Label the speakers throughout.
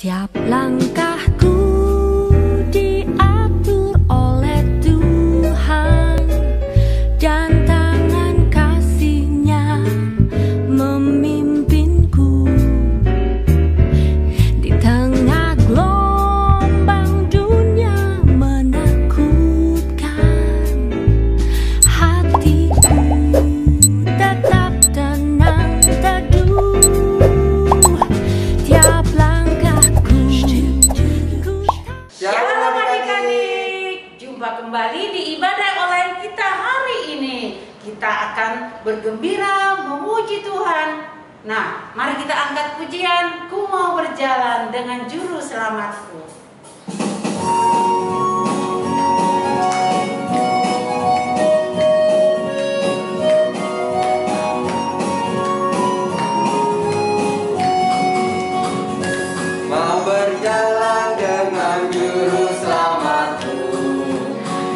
Speaker 1: Tiap langkahku diatur oleh Tuhan, dan tangan kasih-Nya memimpinku. Di tengah gelombang dunia menakutkan, hatiku tetap tenang teduh. Tiap
Speaker 2: Shalom adik-adik, jumpa kembali di ibadah online kita hari ini. Kita akan bergembira memuji Tuhan. Nah, mari kita angkat pujian, Ku Mau Berjalan dengan Juru Selamatku.
Speaker 3: Mau berjalan dengan Juru Selamatku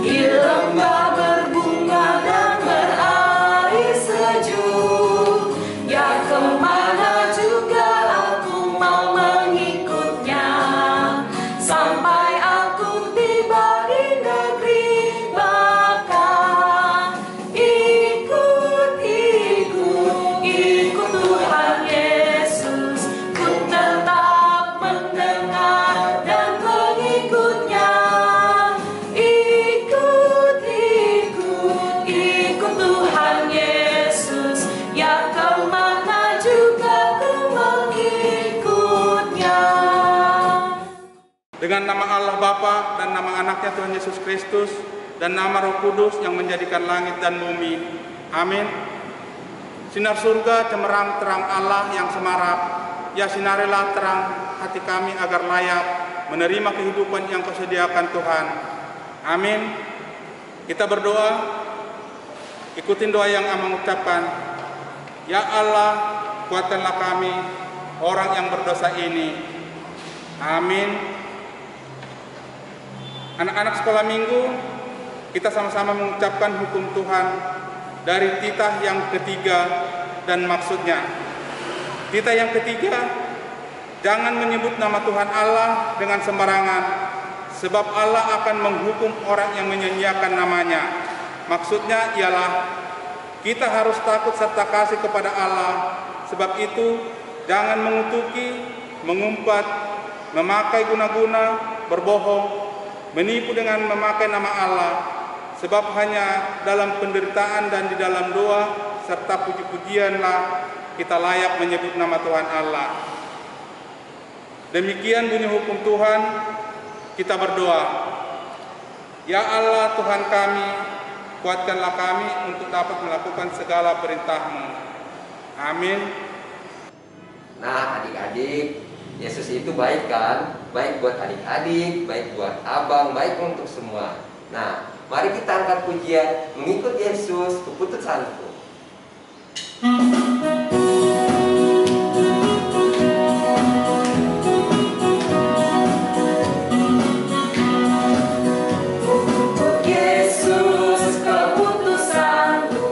Speaker 3: di lembah berbunga dan berair sejuk. Ya, kemana juga aku mau mengikutnya, sampai aku tiba di negeri baka. Ikut Tuhan Yesus, ku tetap mendengar dan mengikutnya. Ikut Tuhan Yesus, ya kemana juga ku mengikutnya.
Speaker 4: Dengan nama Allah Bapa dan nama anaknya Tuhan Yesus Kristus dan nama Roh Kudus yang menjadikan langit dan bumi. Amin. Sinar surga cemerlang terang Allah yang semarak, ya sinarilah terang hati kami agar layak menerima kehidupan yang Kau sediakan Tuhan. Amin. Kita berdoa, ikutin doa yang Amang ucapkan. Ya Allah, kuatkanlah kami, orang yang berdosa ini. Amin. Anak-anak sekolah minggu, kita sama-sama mengucapkan hukum Tuhan dari titah yang ketiga dan maksudnya. Titah yang ketiga, jangan menyebut nama Tuhan Allah dengan sembarangan, sebab Allah akan menghukum orang yang menyia-nyiakan namanya. Maksudnya ialah kita harus takut serta kasih kepada Allah. Sebab itu, jangan mengutuki, mengumpat, memakai guna-guna, berbohong, menipu dengan memakai nama Allah. Sebab hanya dalam penderitaan dan di dalam doa serta puji-pujianlah kita layak menyebut nama Tuhan Allah. Demikian bunyi hukum Tuhan. Kita berdoa. Ya Allah Tuhan kami, kuatkanlah kami untuk dapat melakukan segala perintah-Mu. Amin.
Speaker 3: Nah, adik-adik, Yesus itu baik kan? Baik buat adik-adik, baik buat abang, baik untuk semua. Nah, mari kita angkat pujian mengikut Yesus keputusanku.
Speaker 2: Ikut Yesus, keputusanku.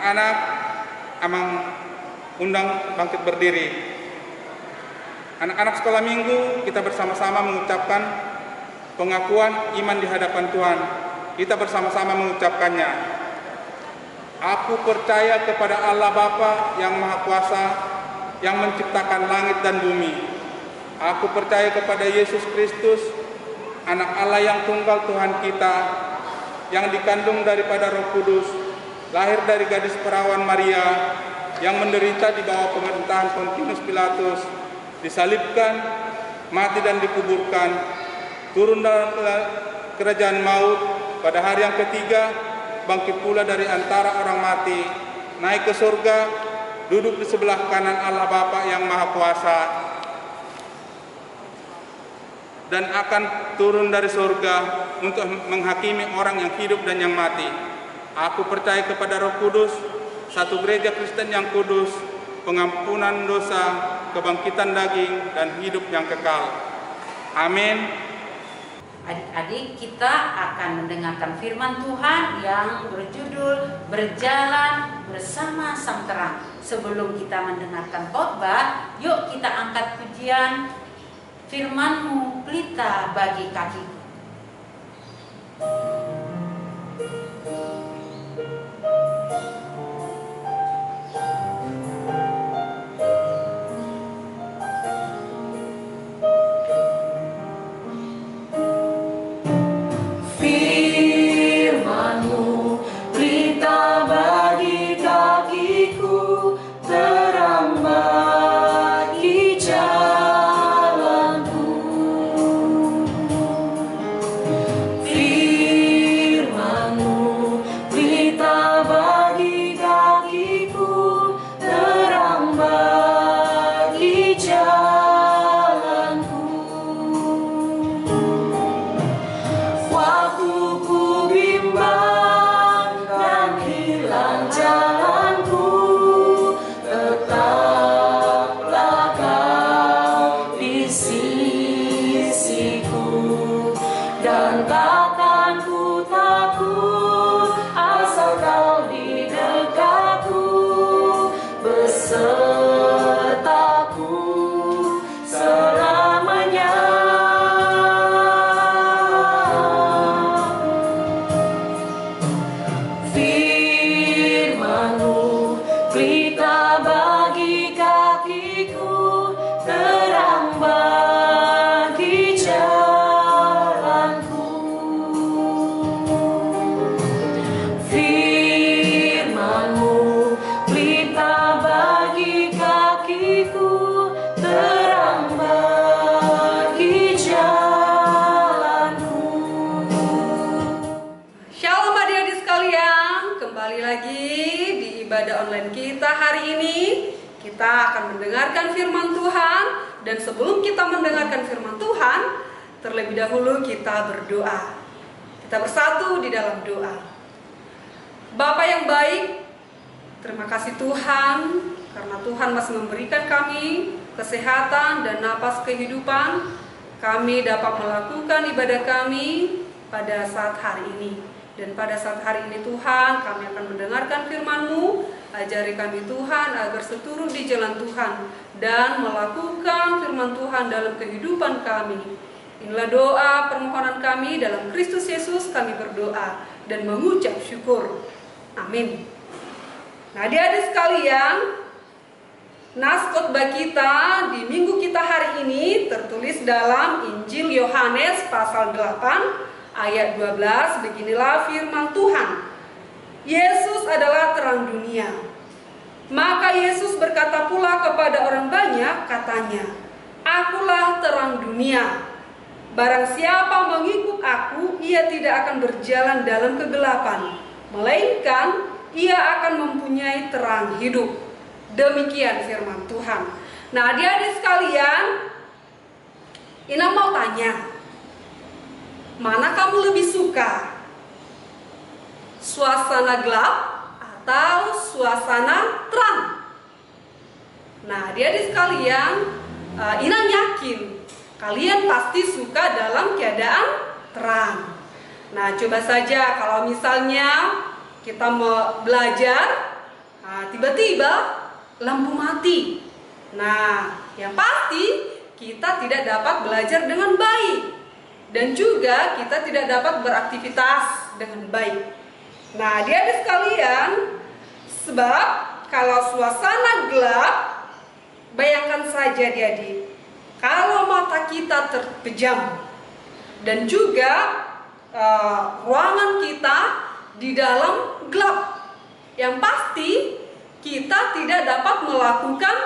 Speaker 4: Anak-anak, Amang undang bangkit berdiri. Anak-anak sekolah minggu, kita bersama-sama mengucapkan pengakuan iman di hadapan Tuhan. Kita bersama-sama mengucapkannya. Aku percaya kepada Allah Bapa yang Maha Kuasa, yang menciptakan langit dan bumi. Aku percaya kepada Yesus Kristus, Anak Allah yang tunggal Tuhan kita, yang dikandung daripada Roh Kudus, lahir dari gadis perawan Maria, yang menderita di bawah pemerintahan Pontius Pilatus, disalibkan, mati dan dikuburkan, turun dalam kerajaan maut, pada hari yang ketiga bangkit pula dari antara orang mati, naik ke surga, duduk di sebelah kanan Allah Bapa yang Maha Kuasa, dan akan turun dari surga untuk menghakimi orang yang hidup dan yang mati. Aku percaya kepada Roh Kudus, satu gereja Kristen yang kudus, pengampunan dosa, kebangkitan daging, dan hidup yang kekal. Amin.
Speaker 2: Adik-adik, kita akan mendengarkan firman Tuhan yang berjudul Berjalan Bersama Sang Terang. Sebelum kita mendengarkan khotbah, yuk kita angkat pujian Firman-Mu pelita bagi kakiku.
Speaker 5: Kita akan mendengarkan firman Tuhan, dan sebelum kita mendengarkan firman Tuhan, terlebih dahulu kita berdoa. Kita bersatu di dalam doa. Bapa yang baik, terima kasih Tuhan, karena Tuhan masih memberikan kami kesehatan dan napas kehidupan. Kami dapat melakukan ibadah kami pada saat hari ini. Dan pada saat hari ini Tuhan, kami akan mendengarkan firman-Mu. Ajari kami Tuhan agar seturut di jalan Tuhan dan melakukan firman Tuhan dalam kehidupan kami. Inilah doa permohonan kami dalam Kristus Yesus, kami berdoa dan mengucap syukur. Amin. Nah, adik-adik sekalian, nas khotbah kita di minggu kita hari ini tertulis dalam Injil Yohanes pasal 8 ayat 12. Beginilah firman Tuhan. Yesus adalah terang dunia. Maka Yesus berkata pula kepada orang banyak, katanya, Akulah terang dunia. Barang siapa mengikut aku, ia tidak akan berjalan dalam kegelapan, melainkan ia akan mempunyai terang hidup. Demikian firman Tuhan. Nah, adik-adik sekalian, Ina mau tanya, mana kamu lebih suka? Suasana gelap atau suasana terang? Nah, adik-adik sekalian, Ina yakin kalian pasti suka dalam keadaan terang. Nah, coba saja kalau misalnya kita mau belajar tiba-tiba lampu mati. Nah, yang pasti kita tidak dapat belajar dengan baik dan juga kita tidak dapat beraktivitas dengan baik. Nah, adik-adik sekalian, sebab kalau suasana gelap, bayangkan saja adik-adik, kalau mata kita terpejam dan juga ruangan kita di dalam gelap, yang pasti kita tidak dapat melakukan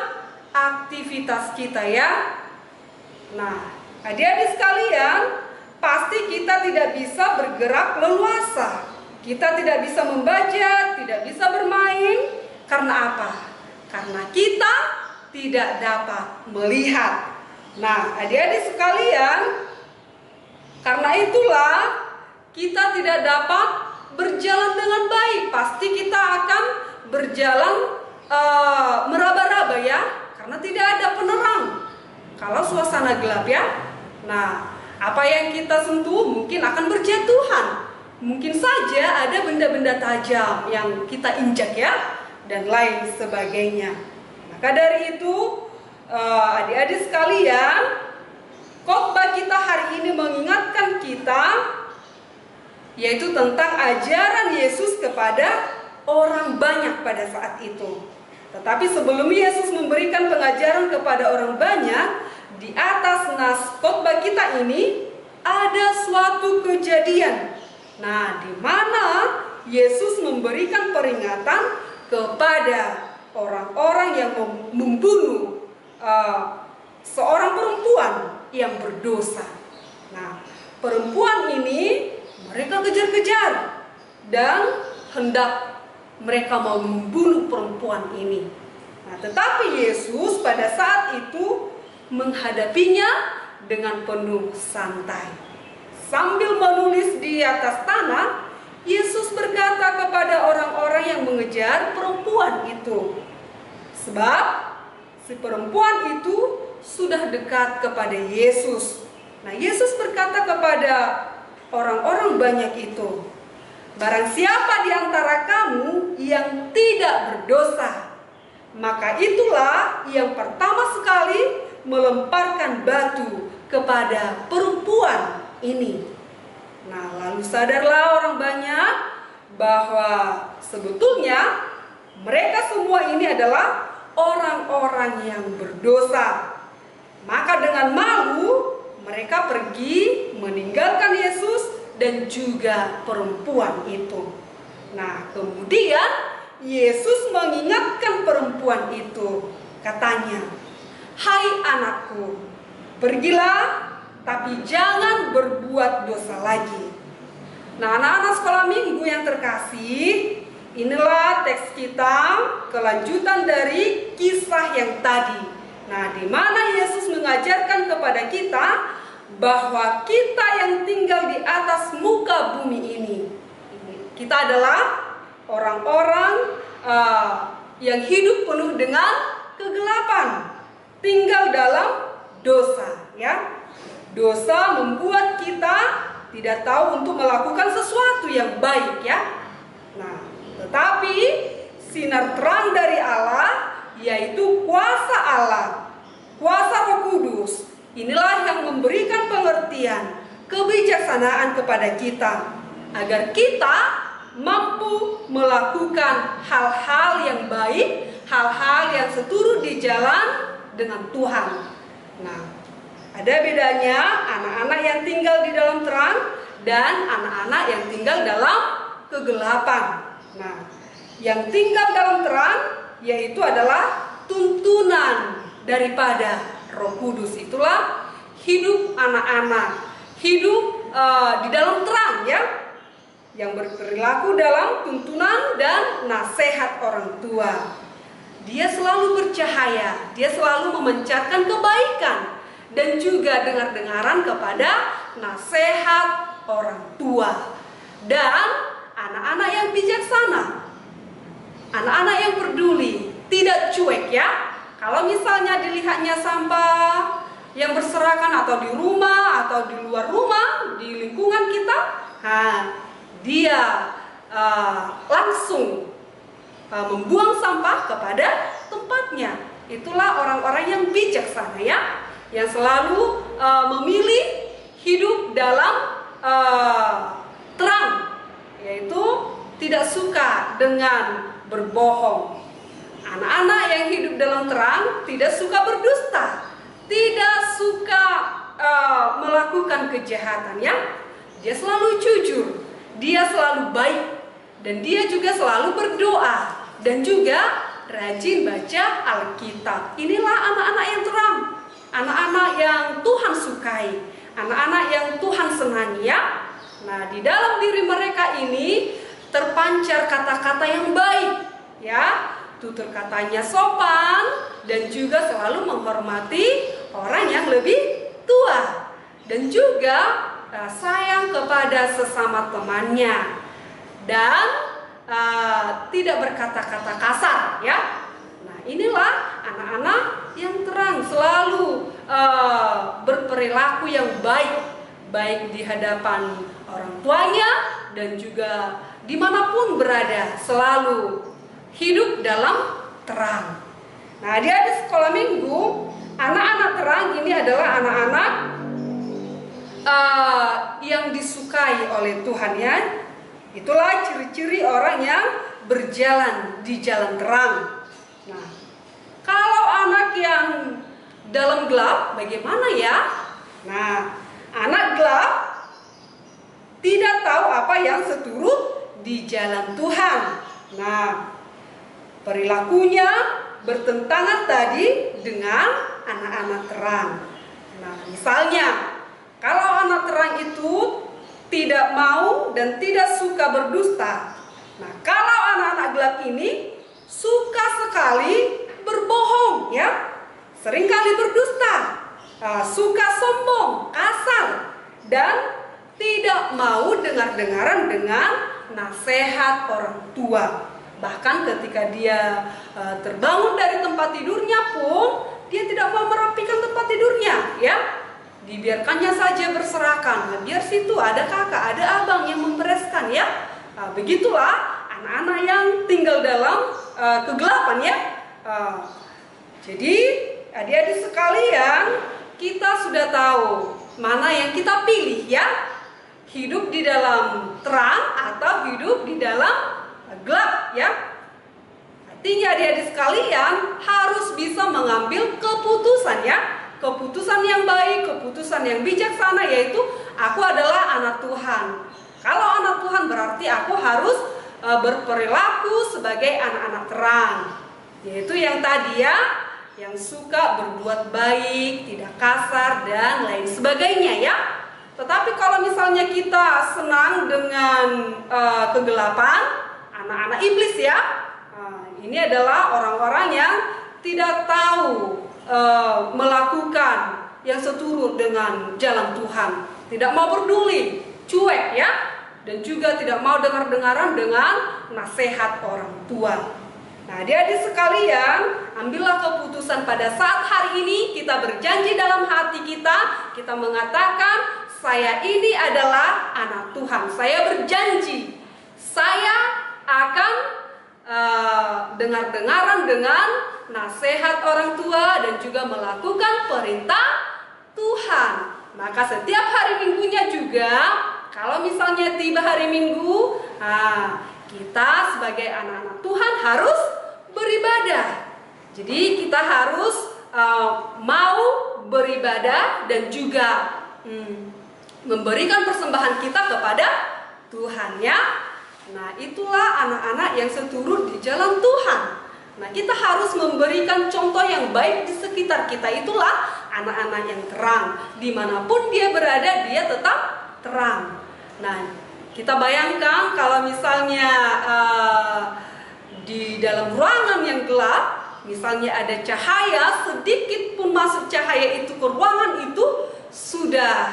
Speaker 5: aktivitas kita ya. Nah, adik-adik sekalian, pasti kita tidak bisa bergerak leluasa. Kita tidak bisa membaca, tidak bisa bermain. Karena apa? Karena kita tidak dapat melihat. Nah, adik-adik sekalian, karena itulah kita tidak dapat berjalan dengan baik. Pasti kita akan berjalan meraba-raba ya, karena tidak ada penerang. Kalau suasana gelap ya. Nah, apa yang kita sentuh mungkin akan berjatuhan. Mungkin saja ada benda-benda tajam yang kita injak ya, dan lain sebagainya. Maka dari itu, adik-adik sekalian, khotbah kita hari ini mengingatkan kita, yaitu tentang ajaran Yesus kepada orang banyak pada saat itu. Tetapi sebelum Yesus memberikan pengajaran kepada orang banyak, di atas nas khotbah kita ini ada suatu kejadian. Nah, di mana Yesus memberikan peringatan kepada orang-orang yang membunuh seorang perempuan yang berdosa. Nah, perempuan ini mereka kejar-kejar dan hendak mereka mau membunuh perempuan ini. Nah, tetapi Yesus pada saat itu menghadapinya dengan penuh santai. Sambil menulis di atas tanah, Yesus berkata kepada orang-orang yang mengejar perempuan itu, sebab si perempuan itu sudah dekat kepada Yesus. Nah, Yesus berkata kepada orang-orang banyak itu, barang siapa di antara kamu yang tidak berdosa, maka itulah yang pertama sekali melemparkan batu kepada perempuan ini. Nah, lalu sadarlah orang banyak bahwa sebetulnya mereka semua ini adalah orang-orang yang berdosa. Maka dengan malu mereka pergi meninggalkan Yesus dan juga perempuan itu. Nah, kemudian Yesus mengingatkan perempuan itu. Katanya, "Hai anakku, pergilah, tapi jangan berbuat dosa lagi." Nah, anak-anak sekolah minggu yang terkasih, inilah teks kita, kelanjutan dari kisah yang tadi. Nah, di mana Yesus mengajarkan kepada kita bahwa kita yang tinggal di atas muka bumi ini, kita adalah orang-orang yang hidup penuh dengan kegelapan, tinggal dalam dosa, ya. Dosa membuat kita tidak tahu untuk melakukan sesuatu yang baik, ya. Nah, tetapi sinar terang dari Allah, yaitu kuasa Allah, kuasa Roh Kudus, inilah yang memberikan pengertian, kebijaksanaan kepada kita, agar kita mampu melakukan hal-hal yang baik, hal-hal yang seturut di jalan dengan Tuhan. Nah, ada bedanya anak-anak yang tinggal di dalam terang dan anak-anak yang tinggal dalam kegelapan. Nah, yang tinggal dalam terang yaitu adalah tuntunan daripada Roh Kudus. Itulah hidup anak-anak, hidup di dalam terang, ya, yang berperilaku dalam tuntunan dan nasihat orang tua. Dia selalu bercahaya, dia selalu memancarkan kebaikan dan juga dengar-dengaran kepada nasihat orang tua. Dan anak-anak yang bijaksana, anak-anak yang peduli, tidak cuek, ya. Kalau misalnya dilihatnya sampah yang berserakan atau di rumah atau di luar rumah, di lingkungan kita, dia langsung membuang sampah kepada tempatnya. Itulah orang-orang yang bijaksana ya, yang selalu memilih hidup dalam terang, yaitu tidak suka dengan berbohong. Anak-anak yang hidup dalam terang tidak suka berdusta, tidak suka melakukan kejahatan ya. Dia selalu jujur, dia selalu baik, dan dia juga selalu berdoa, dan juga rajin baca Alkitab. Inilah anak-anak yang terang, anak-anak yang Tuhan sukai, anak-anak yang Tuhan senangi ya. Nah, di dalam diri mereka ini terpancar kata-kata yang baik ya. Tutur katanya sopan dan juga selalu menghormati orang yang lebih tua, dan juga sayang kepada sesama temannya, dan tidak berkata-kata kasar ya. Nah, inilah anak-anak yang terang, selalu berperilaku yang baik, baik di hadapan orang tuanya dan juga dimanapun berada, selalu hidup dalam terang. Nah, di sekolah minggu, anak-anak terang ini adalah anak-anak yang disukai oleh Tuhan ya. Itulah ciri-ciri orang yang berjalan di jalan terang. Nah, kalau anak yang dalam gelap bagaimana ya? Nah, anak gelap tidak tahu apa yang seturut di jalan Tuhan. Nah, perilakunya bertentangan tadi dengan anak-anak terang. Nah, misalnya kalau anak terang itu tidak mau dan tidak suka berdusta. Nah, kalau anak-anak gelap ini suka sekali berbohong ya, seringkali berdusta, suka sombong, kasar, dan tidak mau dengar-dengaran dengan nasihat orang tua. Bahkan ketika dia terbangun dari tempat tidurnya pun, dia tidak mau merapikan tempat tidurnya ya. Dibiarkannya saja berserakan. Nah, biar situ ada kakak, ada abang yang membereskan ya. Nah, begitulah anak-anak yang tinggal dalam kegelapan ya. Jadi adik-adik sekalian, kita sudah tahu mana yang kita pilih ya. Hidup di dalam terang atau hidup di dalam gelap ya. Artinya adik-adik sekalian harus bisa mengambil keputusan ya. Keputusan yang baik, keputusan yang bijaksana, yaitu aku adalah anak Tuhan. Kalau anak Tuhan berarti aku harus berperilaku sebagai anak-anak terang, yaitu yang tadi ya, yang suka berbuat baik, tidak kasar dan lain sebagainya ya. Tetapi kalau misalnya kita senang dengan kegelapan, anak-anak iblis ya, ini adalah orang-orang yang tidak tahu melakukan yang seturut dengan jalan Tuhan, tidak mau peduli, cuek ya, dan juga tidak mau dengar-dengaran dengan nasihat orang tua. Nah, adik-adik sekalian, ambillah keputusan pada saat hari ini. Kita berjanji dalam hati kita mengatakan, saya ini adalah anak Tuhan. Saya berjanji, saya akan dengar-dengaran dengan nasihat orang tua dan juga melakukan perintah Tuhan. Maka setiap hari minggunya juga, kalau misalnya tiba hari Minggu, kita sebagai anak-anak Tuhan harus beribadah. Jadi kita harus mau beribadah dan juga memberikan persembahan kita kepada Tuhan ya. Nah, itulah anak-anak yang seturut di jalan Tuhan. Nah, kita harus memberikan contoh yang baik di sekitar kita. Itulah anak-anak yang terang. Dimanapun dia berada, dia tetap terang. Nah, kita bayangkan kalau misalnya di dalam ruangan yang gelap, misalnya ada cahaya, sedikit pun masuk cahaya itu ke ruangan itu, sudah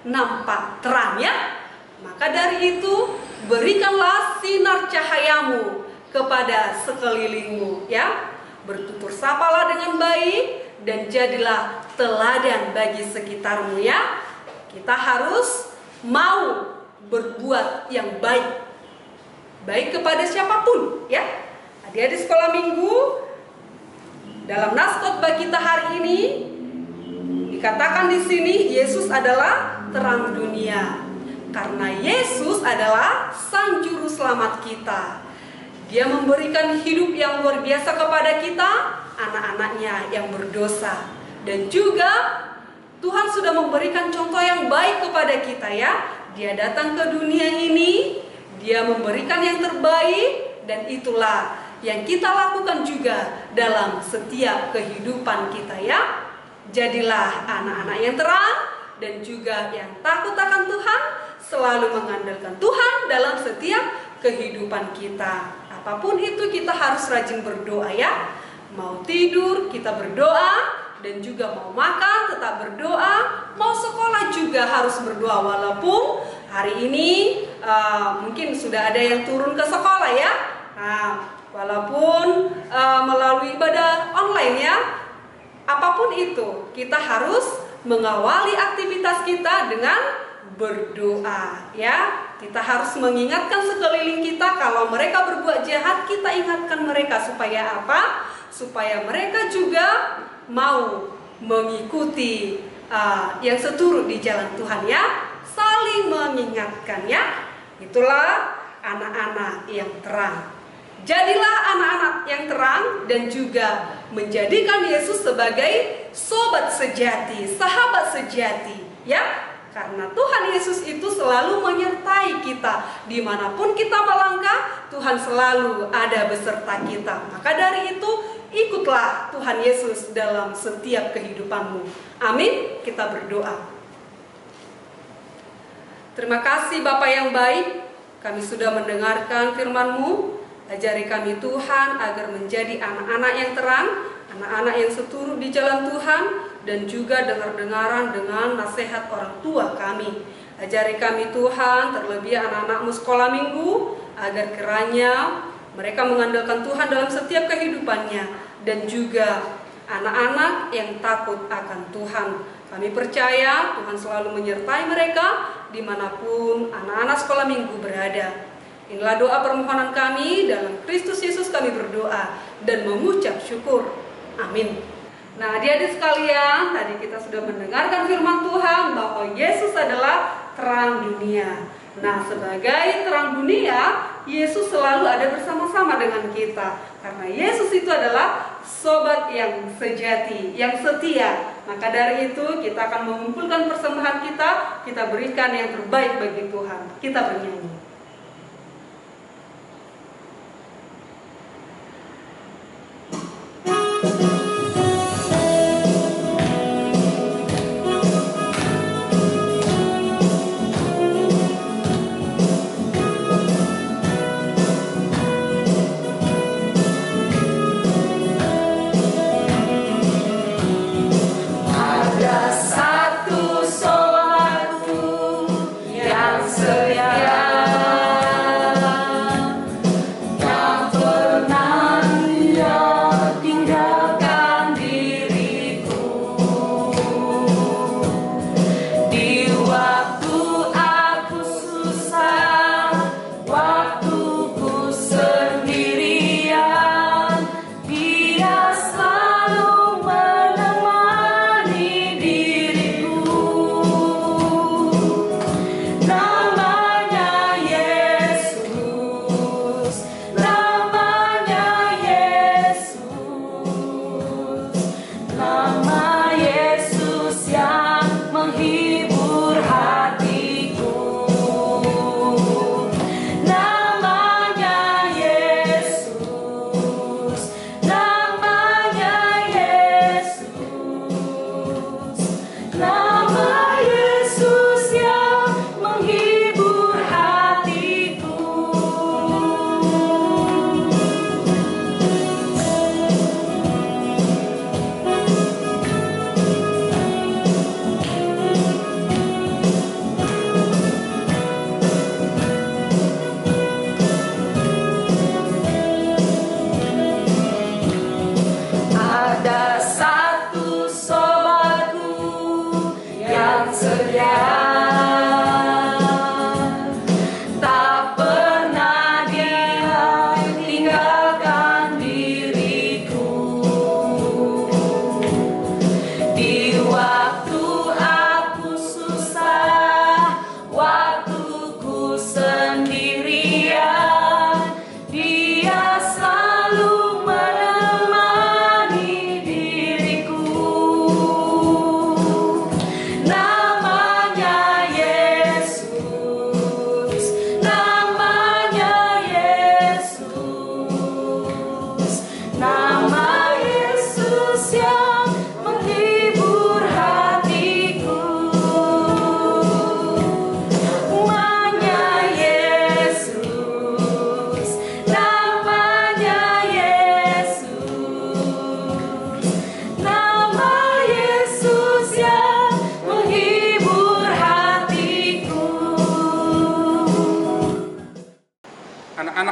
Speaker 5: nampak terang ya. Maka dari itu, berikanlah sinar cahayamu kepada sekelilingmu ya. Bertutur sapalah dengan baik dan jadilah teladan bagi sekitarmu ya. Kita harus mau berbuat yang baik, baik kepada siapapun ya. Adik-adik sekolah minggu, dalam nas khotbah kita hari ini dikatakan di sini Yesus adalah terang dunia. Karena Yesus adalah Sang Juru Selamat kita. Dia memberikan hidup yang luar biasa kepada kita, anak-anaknya yang berdosa. Dan juga Tuhan sudah memberikan contoh yang baik kepada kita ya. Dia datang ke dunia ini, Dia memberikan yang terbaik, dan itulah yang kita lakukan juga dalam setiap kehidupan kita ya. Jadilah anak-anak yang terang dan juga yang takut akan Tuhan, selalu mengandalkan Tuhan dalam setiap kehidupan kita. Apapun itu kita harus rajin berdoa ya. Mau tidur kita berdoa, dan juga mau makan tetap berdoa, mau sekolah juga harus berdoa. Walaupun hari ini mungkin sudah ada yang turun ke sekolah ya. Nah, walaupun melalui ibadah online ya, apapun itu kita harus mengawali aktivitas kita dengan berdoa ya. Kita harus mengingatkan sekeliling kita, kalau mereka berbuat jahat kita ingatkan mereka supaya apa? Supaya mereka juga mau mengikuti yang seturut di jalan Tuhan ya. Saling mengingatkan ya. Itulah anak-anak yang terang. Jadilah anak-anak yang terang dan juga menjadikan Yesus sebagai sobat sejati, sahabat sejati ya. Karena Tuhan Yesus itu selalu menyertai kita. Dimanapun kita melangkah, Tuhan selalu ada beserta kita. Maka dari itu, ikutlah Tuhan Yesus dalam setiap kehidupanmu. Amin. Kita berdoa. Terima kasih Bapa yang baik, kami sudah mendengarkan firman-Mu. Ajari kami Tuhan agar menjadi anak-anak yang terang, anak-anak yang seturut di jalan Tuhan, dan juga dengar-dengaran dengan nasihat orang tua kami. Ajari kami Tuhan, terlebih anak-anak-Mu sekolah minggu, agar kiranya mereka mengandalkan Tuhan dalam setiap kehidupannya, dan juga anak-anak yang takut akan Tuhan. Kami percaya Tuhan selalu menyertai mereka dimanapun anak-anak sekolah minggu berada. Inilah doa permohonan kami, dalam Kristus Yesus kami berdoa dan mengucap syukur. Amin. Nah, adik-adik sekalian, tadi kita sudah mendengarkan firman Tuhan bahwa Yesus adalah terang dunia. Nah, sebagai terang dunia, Yesus selalu ada bersama-sama dengan kita. Karena Yesus itu adalah sobat yang sejati, yang setia. Maka dari itu kita akan mengumpulkan persembahan kita berikan yang terbaik bagi Tuhan. Kita bernyanyi.
Speaker 1: Satu sobatku yang setia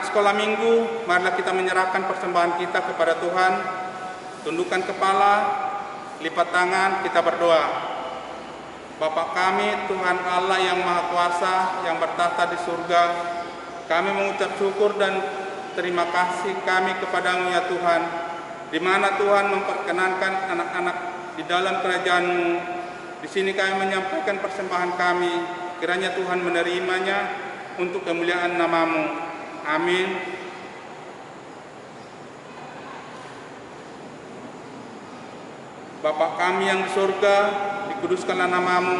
Speaker 4: sekolah minggu, marilah kita menyerahkan persembahan kita kepada Tuhan. Tundukkan kepala, lipat tangan, kita berdoa. Bapa kami, Tuhan Allah yang Maha Kuasa, yang bertahta di surga, kami mengucap syukur dan terima kasih kami kepadamu ya Tuhan, di mana Tuhan memperkenankan anak-anak di dalam kerajaan-Mu. Di sini kami menyampaikan persembahan kami, kiranya Tuhan menerimanya untuk kemuliaan nama-Mu. Amin. Bapa kami yang di surga, dikuduskanlah nama-Mu,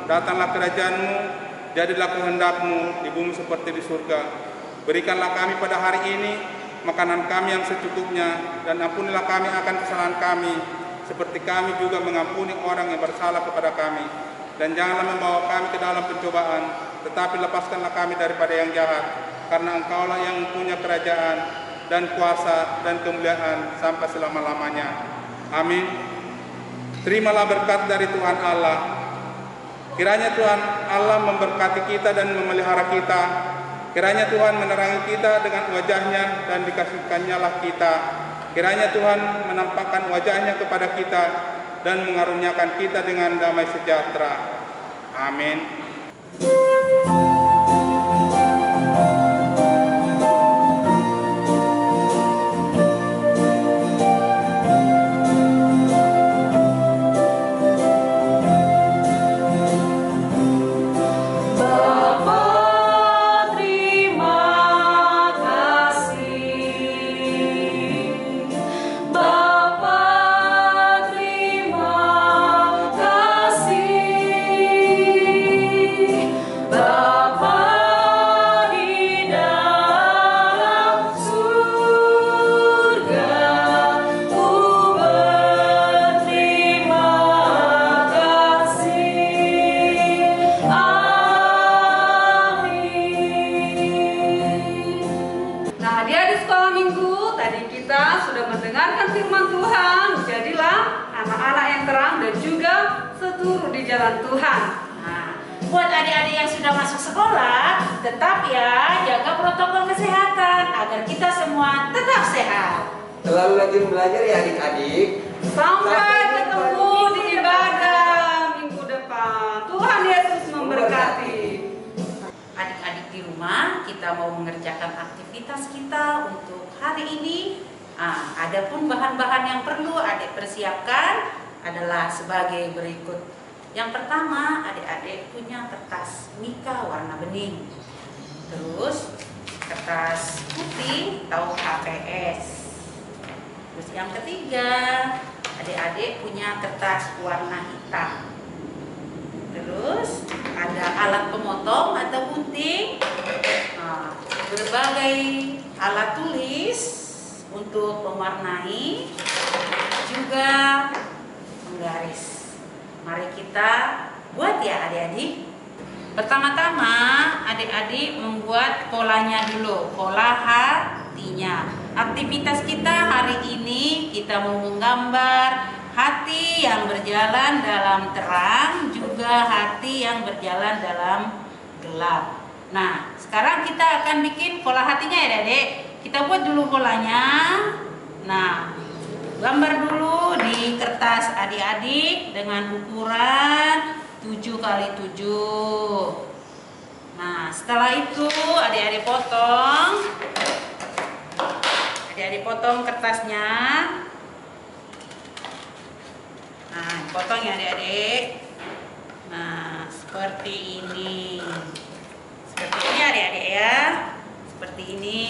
Speaker 4: datanglah kerajaan-Mu, jadilah kehendak-Mu di bumi seperti di surga. Berikanlah kami pada hari ini makanan kami yang secukupnya, dan ampunilah kami akan kesalahan kami, seperti kami juga mengampuni orang yang bersalah kepada kami. Dan janganlah membawa kami ke dalam pencobaan, tetapi lepaskanlah kami daripada yang jahat, karena Engkaulah yang punya kerajaan dan kuasa dan kemuliaan sampai selama-lamanya. Amin. Terimalah berkat dari Tuhan Allah. Kiranya Tuhan Allah memberkati kita dan memelihara kita. Kiranya Tuhan menerangi kita dengan wajahnya dan dikasihkannya lah kita. Kiranya Tuhan menampakkan wajahnya kepada kita dan mengaruniakan kita dengan damai sejahtera. Amin.
Speaker 2: Tuhan. Nah, buat adik-adik yang sudah masuk sekolah, tetap ya jaga protokol kesehatan agar kita semua tetap sehat.
Speaker 3: Selalu rajin belajar ya adik-adik.
Speaker 5: Sampai ketemu di ibadah minggu depan. Tuhan Yesus memberkati.
Speaker 2: Adik-adik di rumah, kita mau mengerjakan aktivitas kita untuk hari ini. Adapun bahan-bahan yang perlu adik persiapkan adalah sebagai berikut. Yang pertama, adik-adik punya kertas mika warna bening. Terus kertas putih atau HPS. Terus yang ketiga, adik-adik punya kertas warna hitam. Terus ada alat pemotong atau gunting. Berbagai alat tulis untuk mewarnai, juga menggaris. Mari kita buat ya adik-adik. Pertama-tama adik-adik membuat polanya dulu, pola hatinya. Aktivitas kita hari ini kita mau menggambar hati yang berjalan dalam terang, juga hati yang berjalan dalam gelap. Nah, sekarang kita akan bikin pola hatinya ya adik-adik. Kita buat dulu polanya. Nah, gambar dulu di kertas adik-adik dengan ukuran 7x7. Nah, setelah itu adik-adik potong. Adik-adik potong kertasnya. Nah, potong ya adik-adik. Nah, seperti ini. Seperti ini adik-adik ya. Seperti ini.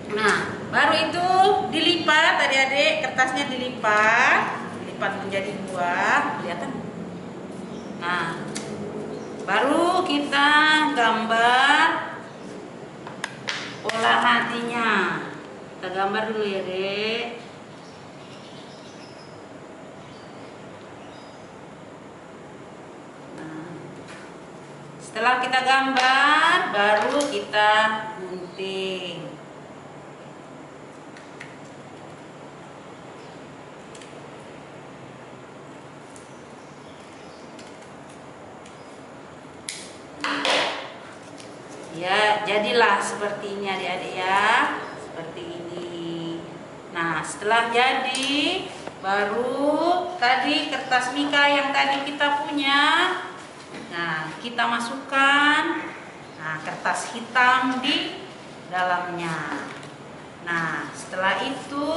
Speaker 2: Nah, baru itu dilipat adik-adik, kertasnya dilipat menjadi 2, kelihatan? Nah, baru kita gambar pola hatinya. Kita gambar dulu ya, Dek. Nah, setelah kita gambar, baru kita gunting. Ya, jadilah seperti ini adik-adik ya, seperti ini. Nah, setelah jadi, baru tadi kertas mika yang tadi kita punya, nah kita masukkan kertas hitam di dalamnya. Nah, setelah itu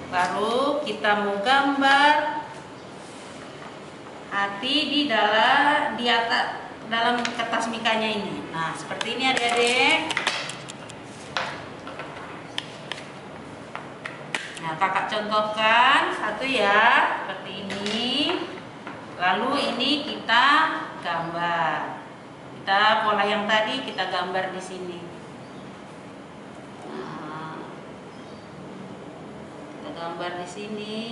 Speaker 2: baru kita mau gambar hati di dalam kertas mikanya ini. Nah, seperti ini adik-adik. Nah, kakak contohkan satu ya, seperti ini. Lalu ini kita gambar. Pola yang tadi kita gambar di sini. Nah, kita gambar di sini.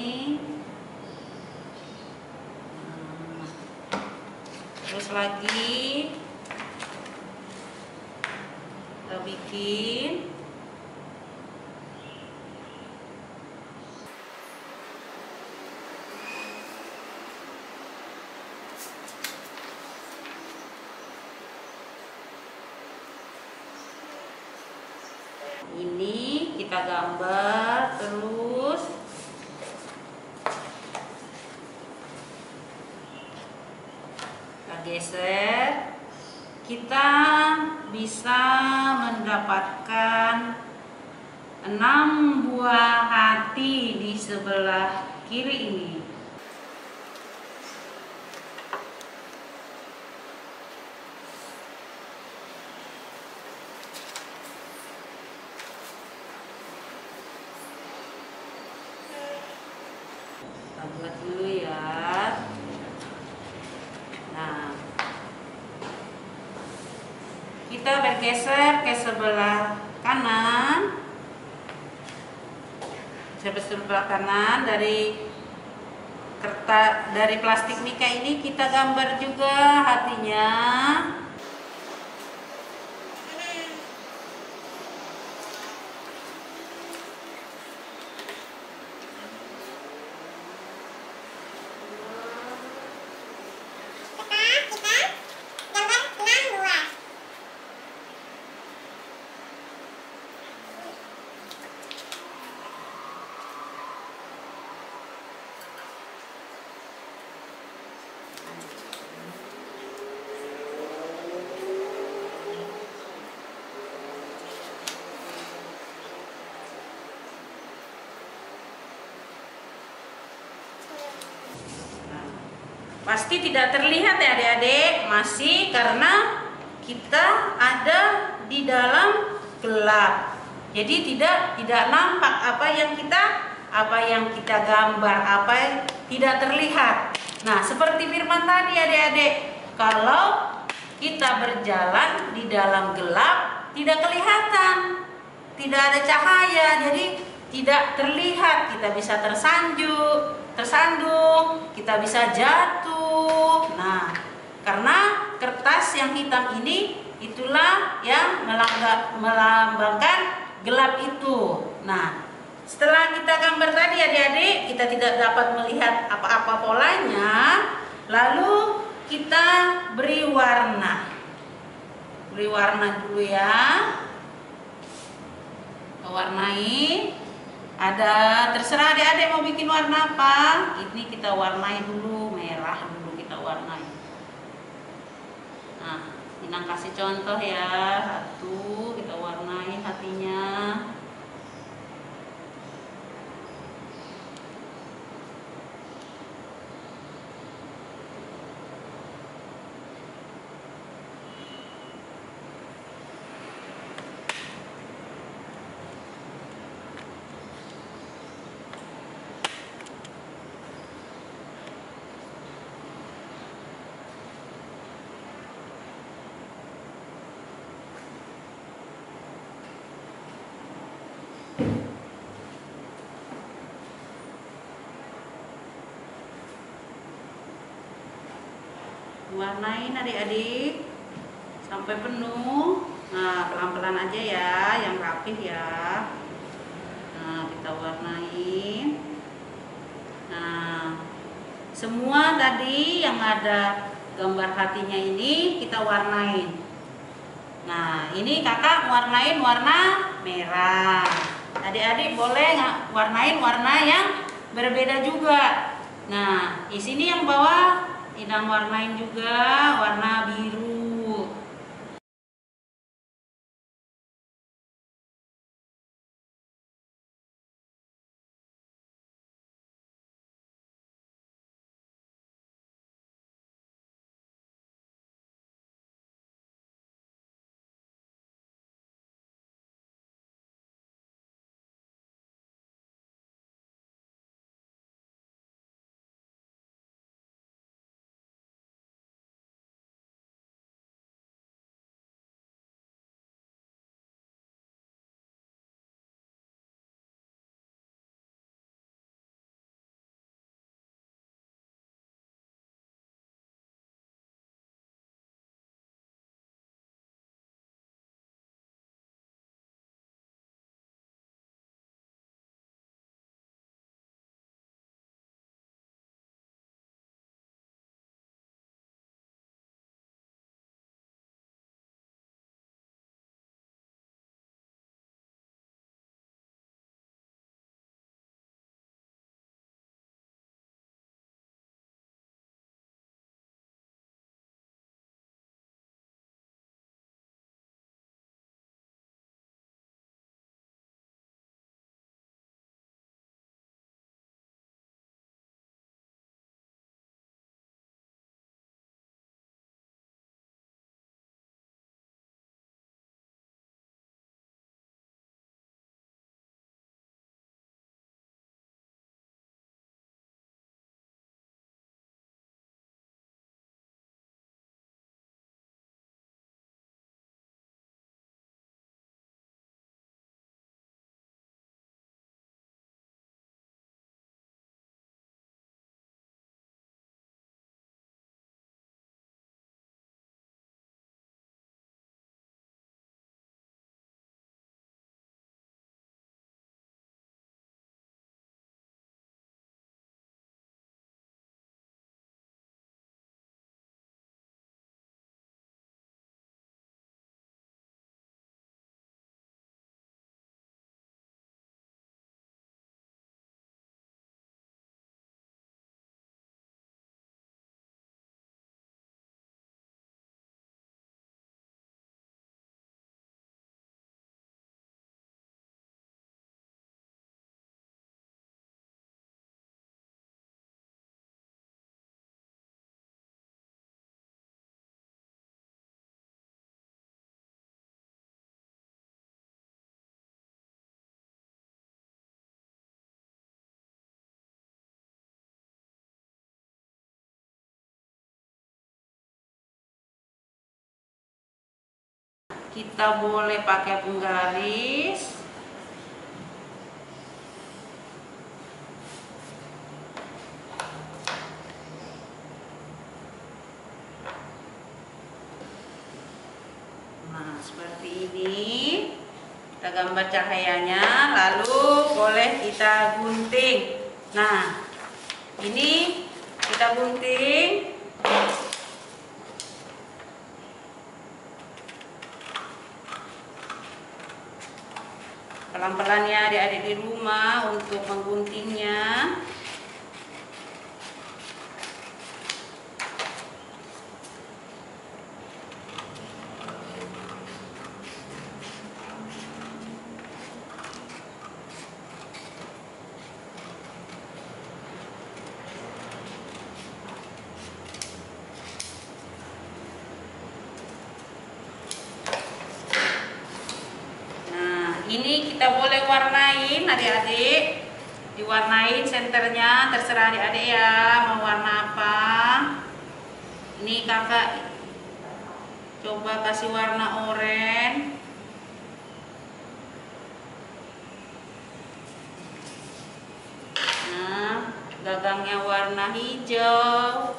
Speaker 2: Terus lagi kita bikin ini, kita gambar terus kita geser, kita bisa mendapatkan 6 buah hati di sebelah kiri ini. Kita buat dulu ya. Nah, kita bergeser ke sebelah kanan. Sebelah kanan dari plastik mika ini kita gambar juga hatinya. Pasti tidak terlihat ya adik-adik, masih karena kita ada di dalam gelap. Jadi tidak nampak apa yang kita gambar, apa yang tidak terlihat. Nah, seperti firman tadi adik-adik, kalau kita berjalan di dalam gelap tidak kelihatan, tidak ada cahaya, jadi tidak terlihat, kita bisa tersandung, kita bisa jatuh. Nah, karena kertas yang hitam ini itulah yang melambangkan gelap itu. Nah, setelah kita gambar tadi adik-adik, kita tidak dapat melihat apa-apa polanya, lalu kita beri warna. Beri warna dulu ya. Warnai. Ada, terserah adik-adik mau bikin warna apa. Ini kita warnai dulu, merah dulu kita warnai. Nah, Inang kasih contoh ya. Satu, kita warnai hatinya. Warnain adik-adik sampai penuh. Nah, pelan-pelan aja ya, yang rapih ya. Nah, kita warnain. Nah, semua tadi yang ada gambar hatinya ini kita warnain. Nah, ini kakak warnain warna merah. Adik-adik boleh nggak warnain warna yang berbeda juga. Nah, di sini yang bawah Inang warnain juga warna biru. Kita boleh pakai penggaris. Nah, seperti ini. Kita gambar cahayanya, lalu boleh kita gunting. Nah, ini kita gunting. Pelan-pelan ya adik-adik di rumah untuk mengguntingnya. Ini kita boleh warnain adik-adik, diwarnain senternya, terserah adik-adik ya mau warna apa. Ini kakak coba kasih warna oranye. Nah, gagangnya warna hijau.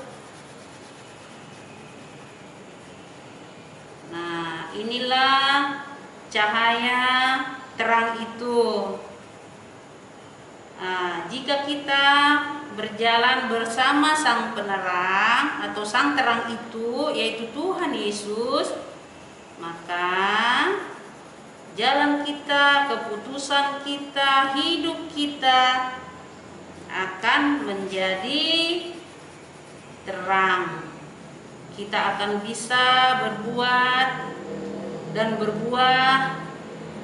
Speaker 2: Nah, inilah cahaya terang itu. Nah, jika kita berjalan bersama Sang Penerang atau Sang Terang itu, yaitu Tuhan Yesus, maka jalan kita, keputusan kita, hidup kita akan menjadi terang. Kita akan bisa berbuat dan berbuah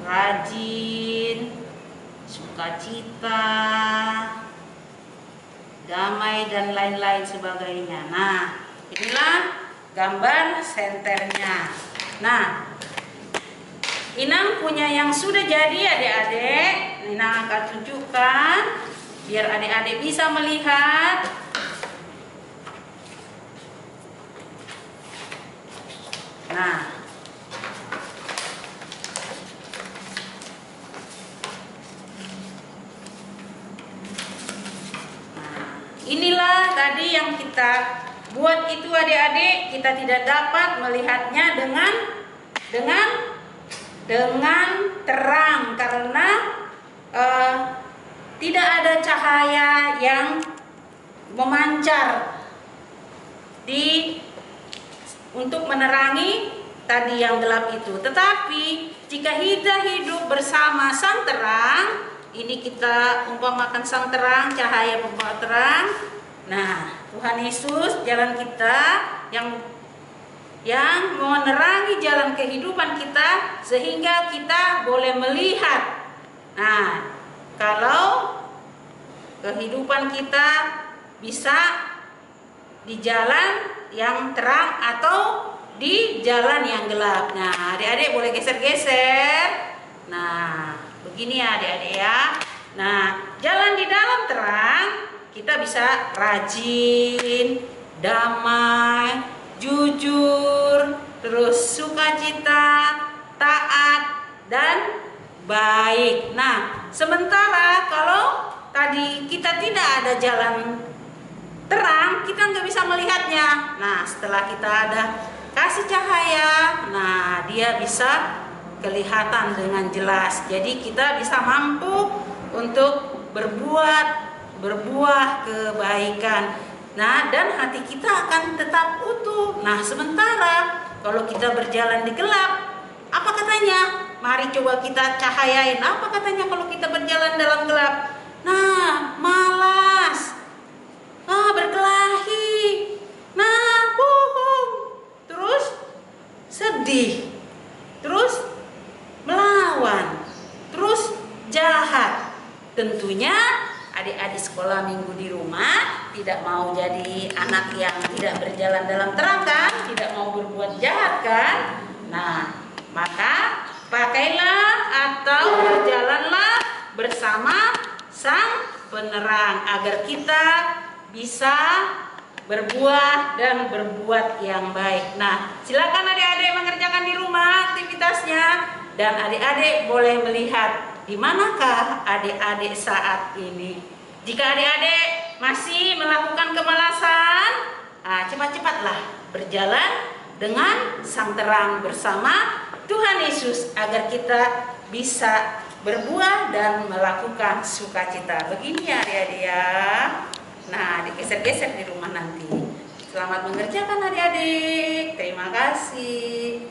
Speaker 2: rajin, sukacita, damai, dan lain-lain sebagainya. Nah, inilah gambar senternya. Nah, Inang punya yang sudah jadi adik-adik. Inang akan tunjukkan biar adik-adik bisa melihat. Nah, inilah tadi yang kita buat itu adik-adik. Kita tidak dapat melihatnya dengan terang karena tidak ada cahaya yang memancar untuk menerangi tadi yang gelap itu. Tetapi jika kita hidup bersama sang terang, ini kita umpamakan sang terang, cahaya pembawa terang. Nah, Tuhan Yesus jalan kita yang menerangi jalan kehidupan kita sehingga kita boleh melihat. Nah, kalau kehidupan kita bisa di jalan yang terang atau di jalan yang gelap. Nah, adik-adik boleh geser-geser. Nah, begini ya adik-adik ya. Nah, jalan di dalam terang kita bisa rajin, damai, jujur, terus sukacita, taat, dan baik. Nah, sementara kalau tadi kita tidak ada jalan terang, kita nggak bisa melihatnya. Nah, setelah kita ada kasih cahaya, nah dia bisa kelihatan dengan jelas. Jadi kita bisa mampu untuk berbuah kebaikan. Nah, dan hati kita akan tetap utuh. Nah, sementara kalau kita berjalan di gelap, apa katanya? Mari coba kita cahayain. Apa katanya kalau kita berjalan dalam gelap? Nah, malas. Berkelahi. Nah, bohong. Terus sedih. Terus melawan. Terus jahat. Tentunya adik-adik sekolah minggu di rumah tidak mau jadi anak yang tidak berjalan dalam terang kan, tidak mau berbuat jahat kan. Nah, maka pakailah atau berjalanlah bersama sang penerang agar kita bisa berbuah dan berbuat yang baik. Nah, silakan adik-adik mengerjakan di rumah aktivitasnya dan adik-adik boleh melihat di manakah adik-adik saat ini. Jika adik-adik masih melakukan kemalasan, cepat-cepatlah berjalan dengan sang terang bersama Tuhan Yesus agar kita bisa berbuah dan melakukan sukacita. Begini ya adik-adik ya. Nah, digeser-geser di rumah nanti. Selamat mengerjakan adik-adik. Terima kasih.